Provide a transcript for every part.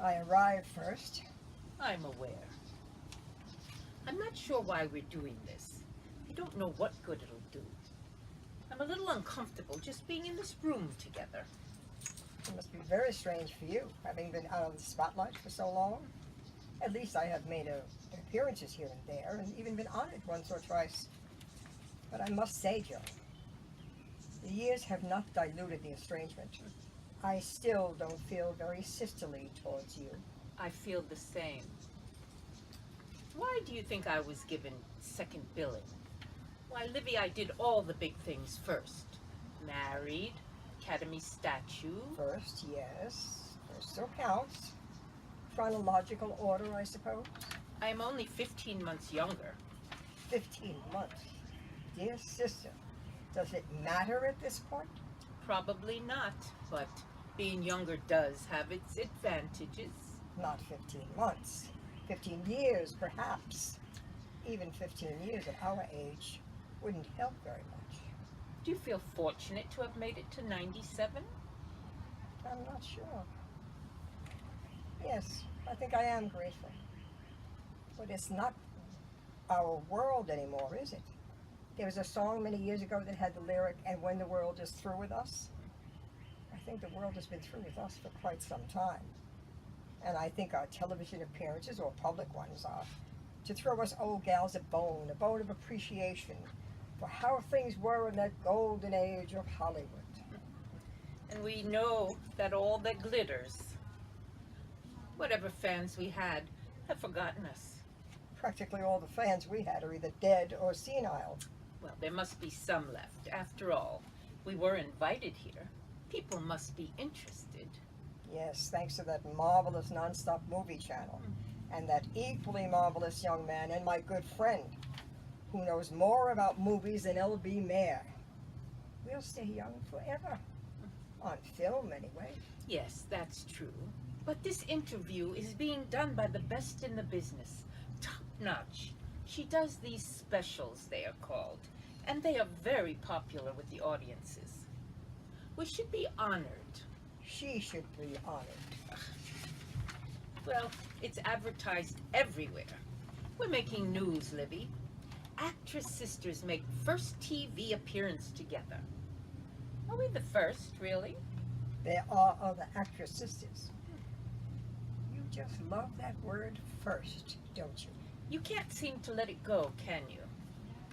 I arrived first. I'm aware. I'm not sure why we're doing this. I don't know what good it'll do. I'm a little uncomfortable just being in this room together. It must be very strange for you, having been out of the spotlight for so long. At least I have made appearances here and there, and even been honored once or twice. But I must say, Joan, the years have not diluted the estrangement. I still don't feel very sisterly towards you. I feel the same. Why do you think I was given second billing? Why, Livvie, I did all the big things first. Married, Academy statue. First, yes. First still counts. Chronological order, I suppose. I am only 15 months younger. 15 months. Dear sister, does it matter at this point? Probably not, but being younger does have its advantages. Not 15 months. 15 years, perhaps. Even 15 years at our age wouldn't help very much. Do you feel fortunate to have made it to 97? I'm not sure. Yes, I think I am grateful. But it's not our world anymore, is it? There was a song many years ago that had the lyric, "And when the world is through with us." I think the world has been through with us for quite some time. And I think our television appearances, or public ones, are to throw us old gals a bone of appreciation for how things were in that golden age of Hollywood. And we know that all that glitters, whatever fans we had, have forgotten us. Practically all the fans we had are either dead or senile. Well, there must be some left. After all, we were invited here. People must be interested. Yes, thanks to that marvelous non-stop movie channel. And that equally marvelous young man and my good friend, who knows more about movies than L.B. Mayer. We'll stay young forever. On film, anyway. Yes, that's true. But this interview is being done by the best in the business. Top notch. She does these specials, they are called, and they are very popular with the audiences. We should be honored. She should be honored. Well, it's advertised everywhere. We're making news, Livvie. Actress sisters make first TV appearance together. Are we the first, really? There are other actress sisters. You just love that word first, don't you? You can't seem to let it go, can you?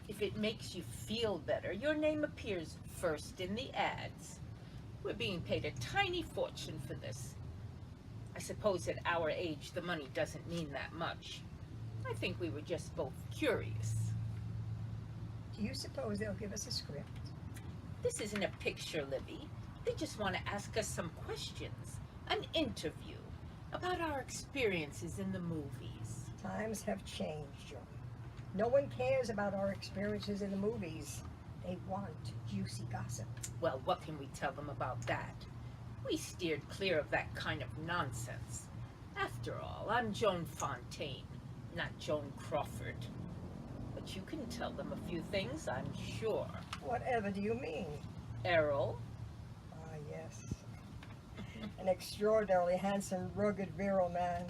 If it makes you feel better, your name appears first in the ads. We're being paid a tiny fortune for this. I suppose at our age the money doesn't mean that much. I think we were just both curious. Do you suppose they'll give us a script? This isn't a picture, Livvie. They just want to ask us some questions. An interview about our experiences in the movies. Times have changed, Joan. No one cares about our experiences in the movies. They want juicy gossip. Well, what can we tell them about that? We steered clear of that kind of nonsense. After all, I'm Joan Fontaine, not Joan Crawford. But you can tell them a few things, I'm sure. Whatever do you mean? Errol? Ah, yes. An extraordinarily handsome, rugged, virile man.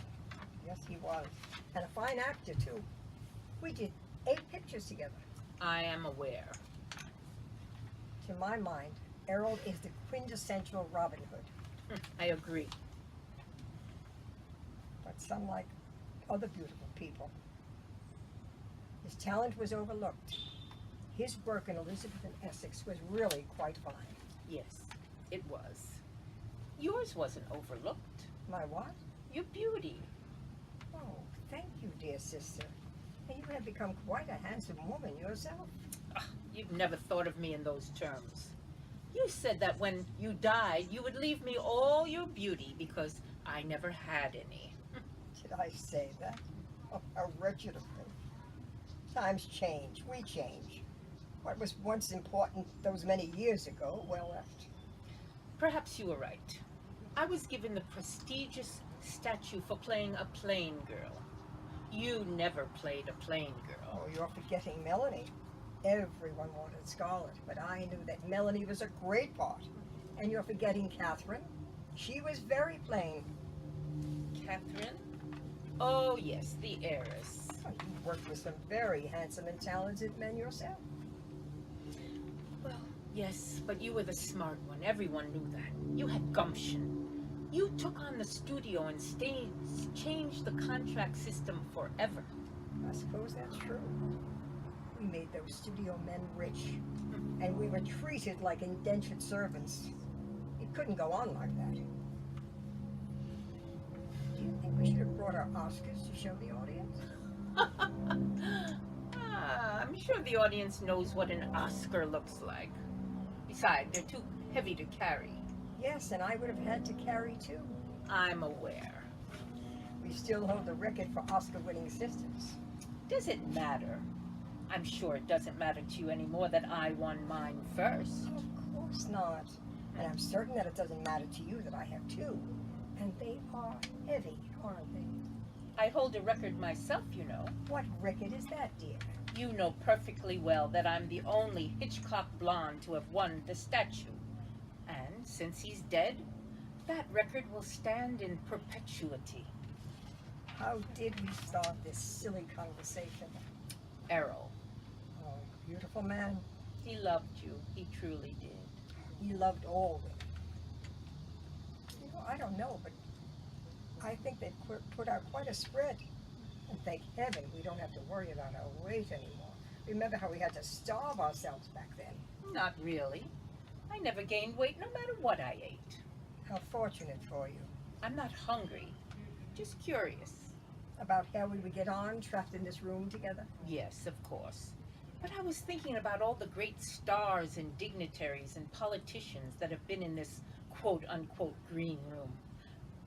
Yes, he was. And a fine actor, too. We did 8 pictures together. I am aware. To my mind, Errol is the quintessential Robin Hood. I agree. But some like other beautiful people. His talent was overlooked. His work in Elizabeth and Essex was really quite fine. Yes, it was. Yours wasn't overlooked. My what? Your beauty. Oh, thank you, dear sister. And you have become quite a handsome woman yourself. You've never thought of me in those terms. You said that when you died, you would leave me all your beauty because I never had any. Did I say that? Oh, how wretched of me. Times change. We change. What was once important those many years ago, well left. Perhaps you were right. I was given the prestigious statue for playing a plain girl. You never played a plain girl. Oh, you're forgetting Melanie. Everyone wanted Scarlett, but I knew that Melanie was a great part. And you're forgetting Catherine. She was very plain. Catherine? Oh, yes, the heiress. Oh, you've worked with some very handsome and talented men yourself. Well, yes, but you were the smart one. Everyone knew that. You had gumption. You took on the studio and changed the contract system forever. I suppose that's true. We made those studio men rich, and we were treated like indentured servants. It couldn't go on like that. Do you think we should have brought our Oscars to show the audience? I'm sure the audience knows what an Oscar looks like. Besides, they're too heavy to carry. Yes, and I would have had to carry too. I'm aware. We still hold the record for Oscar-winning sisters. Does it matter? I'm sure it doesn't matter to you any more that I won mine first. Of course not. And I'm certain that it doesn't matter to you that I have two. And they are heavy, aren't they? I hold a record myself, you know. What record is that, dear? You know perfectly well that I'm the only Hitchcock blonde to have won the statue. And since he's dead, that record will stand in perpetuity. How did we start this silly conversation? Errol. Oh, beautiful man. He loved you. He truly did. He loved all women. You know, I don't know, but I think they've put out quite a spread. And thank heaven we don't have to worry about our weight anymore. Remember how we had to starve ourselves back then? Not really. I never gained weight no matter what I ate. How fortunate for you. I'm not hungry, just curious. About how we would get on trapped in this room together? Yes, of course. But I was thinking about all the great stars and dignitaries and politicians that have been in this quote-unquote green room.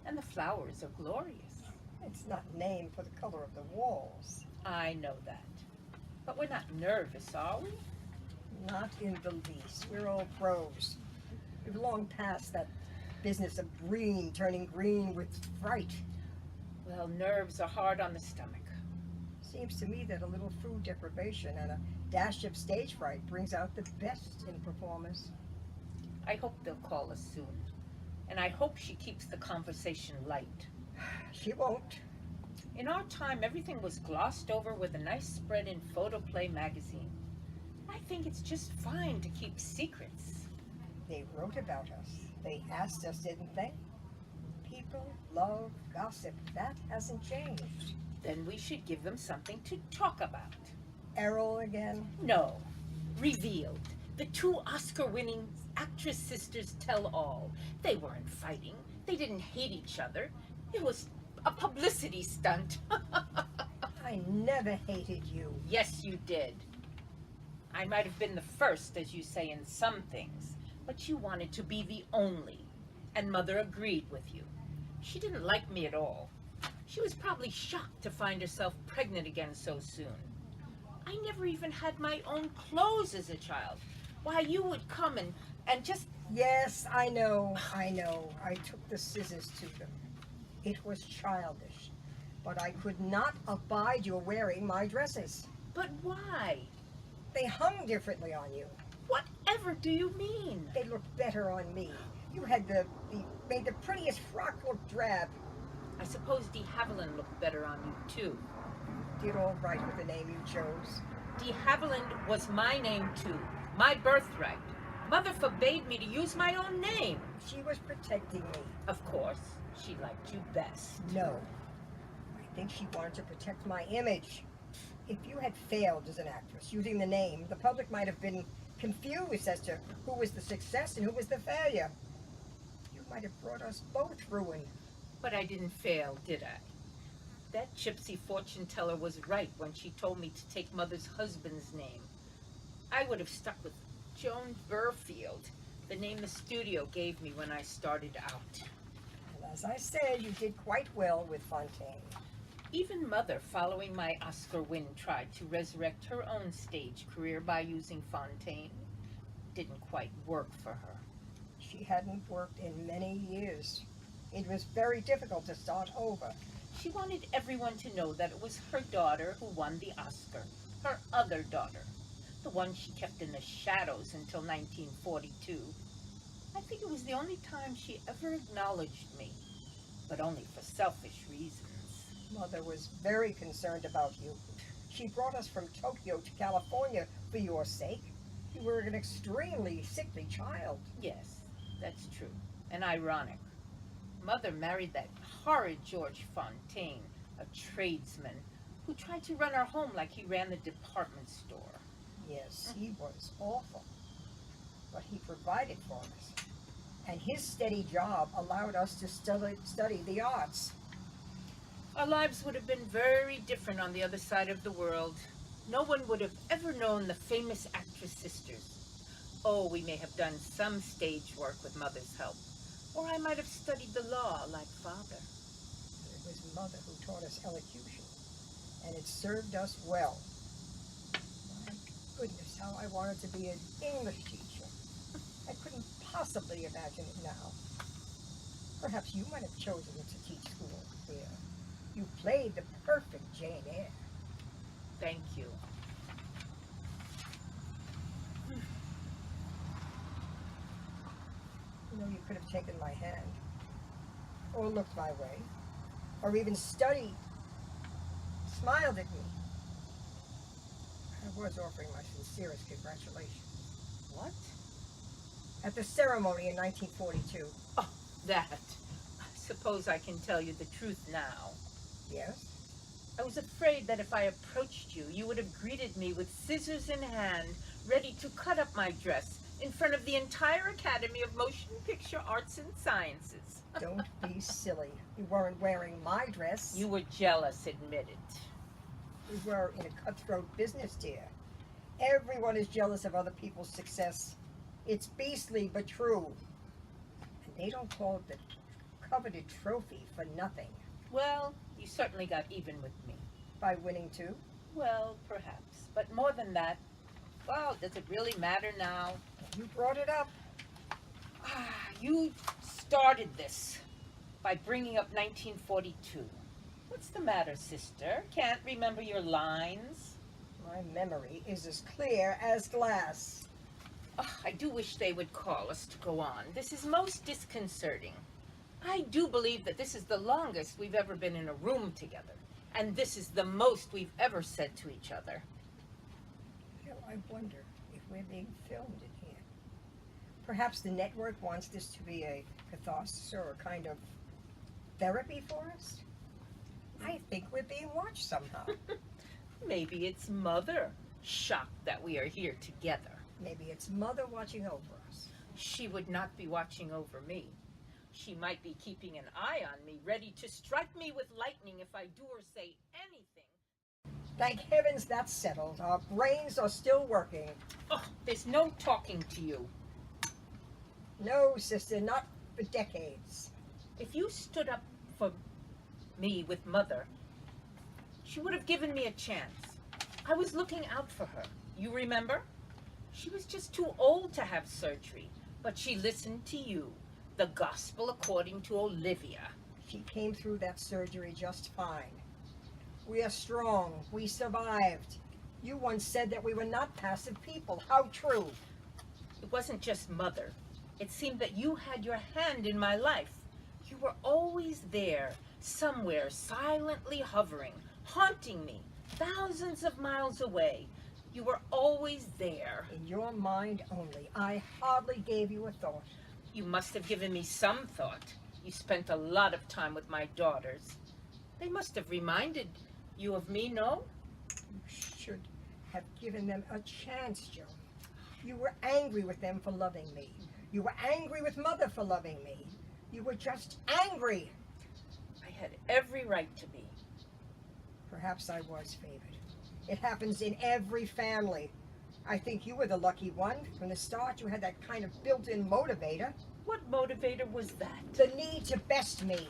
And the flowers are glorious. It's not named for the color of the walls. I know that. But we're not nervous, are we? Not in the least. We're all pros. We've long passed that business of green turning green with fright. Well, nerves are hard on the stomach. Seems to me that a little food deprivation and a dash of stage fright brings out the best in performers. I hope they'll call us soon. And I hope she keeps the conversation light. She won't. In our time, everything was glossed over with a nice spread in Photoplay magazine. I think it's just fine to keep secrets. They wrote about us. They asked us, didn't they? People love gossip. That hasn't changed. Then we should give them something to talk about. Errol again? No. Revealed. The two Oscar-winning actress sisters tell all. They weren't fighting. They didn't hate each other. It was a publicity stunt. I never hated you. Yes, you did. I might have been the first, as you say, in some things, but you wanted to be the only, and Mother agreed with you. She didn't like me at all. She was probably shocked to find herself pregnant again so soon. I never even had my own clothes as a child. Why, you would come and just... Yes, I know. I took the scissors to them. It was childish, but I could not abide your wearing my dresses. But why? They hung differently on you. Whatever do you mean? They looked better on me. You had made the prettiest frock look drab. I suppose de Havilland looked better on you, too. Did all right with the name you chose. De Havilland was my name, too. My birthright. Mother forbade me to use my own name. She was protecting me. Of course. She liked you best. No. I think she wanted to protect my image. If you had failed as an actress using the name, the public might have been confused as to who was the success and who was the failure. You might have brought us both ruin. But I didn't fail, did I? That gypsy fortune teller was right when she told me to take Mother's husband's name. I would have stuck with Joan Burfield, the name the studio gave me when I started out. And as I said, you did quite well with Fontaine. Even Mother, following my Oscar win, tried to resurrect her own stage career by using Fontaine. Didn't quite work for her. She hadn't worked in many years. It was very difficult to start over. She wanted everyone to know that it was her daughter who won the Oscar. Her other daughter. The one she kept in the shadows until 1942. I think it was the only time she ever acknowledged me. but only for selfish reasons. Mother was very concerned about you. She brought us from Tokyo to California for your sake. You were an extremely sickly child. Yes, that's true. And ironic. Mother married that horrid George Fontaine, a tradesman, who tried to run our home like he ran the department store. Yes, he was awful. But he provided for us. And his steady job allowed us to study the arts. Our lives would have been very different on the other side of the world. No one would have ever known the famous actress sisters. Oh, we may have done some stage work with Mother's help. Or I might have studied the law like Father. It was Mother who taught us elocution. And it served us well. My goodness, how I wanted to be an English teacher. I couldn't possibly imagine it now. Perhaps you might have chosen to teach school here. You played the perfect Jane Eyre. Thank you. You know, you could have taken my hand, or looked my way, or even smiled at me. I was offering my sincerest congratulations. What? At the ceremony in 1942. Oh, that. I suppose I can tell you the truth now. Yes? I was afraid that if I approached you, you would have greeted me with scissors in hand, ready to cut up my dress in front of the entire Academy of Motion Picture Arts and Sciences. Don't be silly. You weren't wearing my dress. You were jealous, admit it. We were in a cutthroat business, dear. Everyone is jealous of other people's success. It's beastly, but true. And they don't call it the coveted trophy for nothing. Well, you certainly got even with me. By winning, too? Well, perhaps. But more than that, well, does it really matter now? You brought it up. You started this by bringing up 1942. What's the matter, sister? Can't remember your lines? My memory is as clear as glass. I do wish they would call us to go on. This is most disconcerting. I do believe that this is the longest we've ever been in a room together. And this is the most we've ever said to each other. You know, I wonder if we're being filmed in here. Perhaps the network wants this to be a catharsis or a kind of therapy for us. I think we're being watched somehow. Maybe it's Mother, shocked that we are here together. Maybe it's Mother watching over us. She would not be watching over me. She might be keeping an eye on me, ready to strike me with lightning if I do or say anything. Thank heavens that's settled. Our brains are still working. Oh, there's no talking to you. No, sister, not for decades. If you stood up for me with Mother, she would have given me a chance. I was looking out for her. You remember? She was just too old to have surgery, but she listened to you. The gospel according to Olivia. She came through that surgery just fine. We are strong. We survived. You once said that we were not passive people. How true. It wasn't just Mother. It seemed that you had your hand in my life. You were always there, somewhere, silently hovering, haunting me, thousands of miles away. You were always there. In your mind only. I hardly gave you a thought. You must have given me some thought. You spent a lot of time with my daughters. They must have reminded you of me, no? You should have given them a chance, Joan. You were angry with them for loving me. You were angry with Mother for loving me. You were just angry. I had every right to be. Perhaps I was favored. It happens in every family. I think you were the lucky one. From the start, you had that kind of built-in motivator. What motivator was that? The need to best me.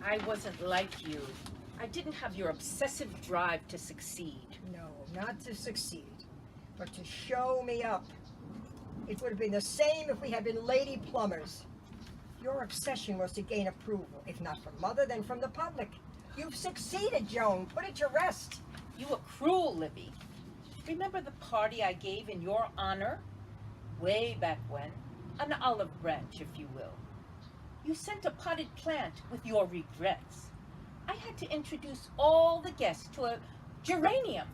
I wasn't like you. I didn't have your obsessive drive to succeed. No, not to succeed, but to show me up. It would have been the same if we had been lady plumbers. Your obsession was to gain approval, if not from Mother, then from the public. You've succeeded, Joan. Put it to rest. You were cruel, Livvie. Remember the party I gave in your honor? Way back when. An olive branch, if you will. You sent a potted plant with your regrets. I had to introduce all the guests to a geranium.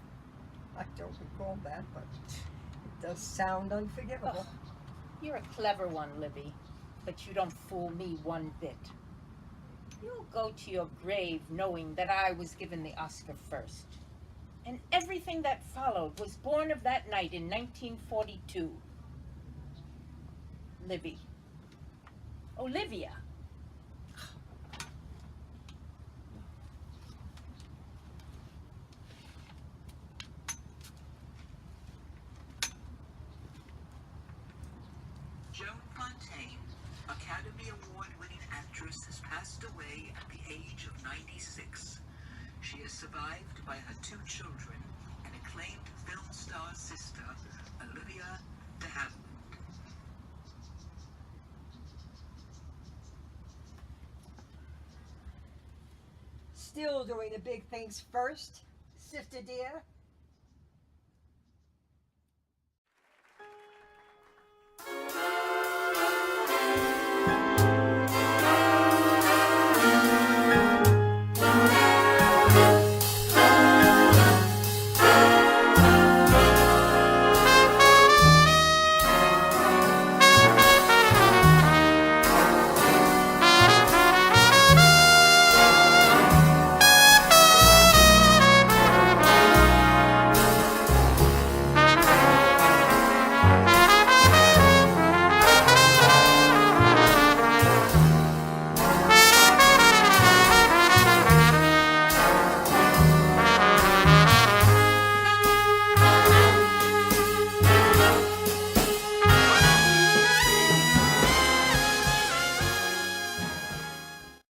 I don't recall that, but it does sound unforgivable. Ugh, you're a clever one, Livvie, but you don't fool me one bit. You'll go to your grave knowing that I was given the Oscar first. And everything that followed was born of that night in 1942. Livvie. Olivia. Joan Fontaine, Academy Award-winning actress, has passed away at the age of 96. She is survived by her 2 children and acclaimed film star sister, Olivia de Havilland. Still doing the big things first, sister dear.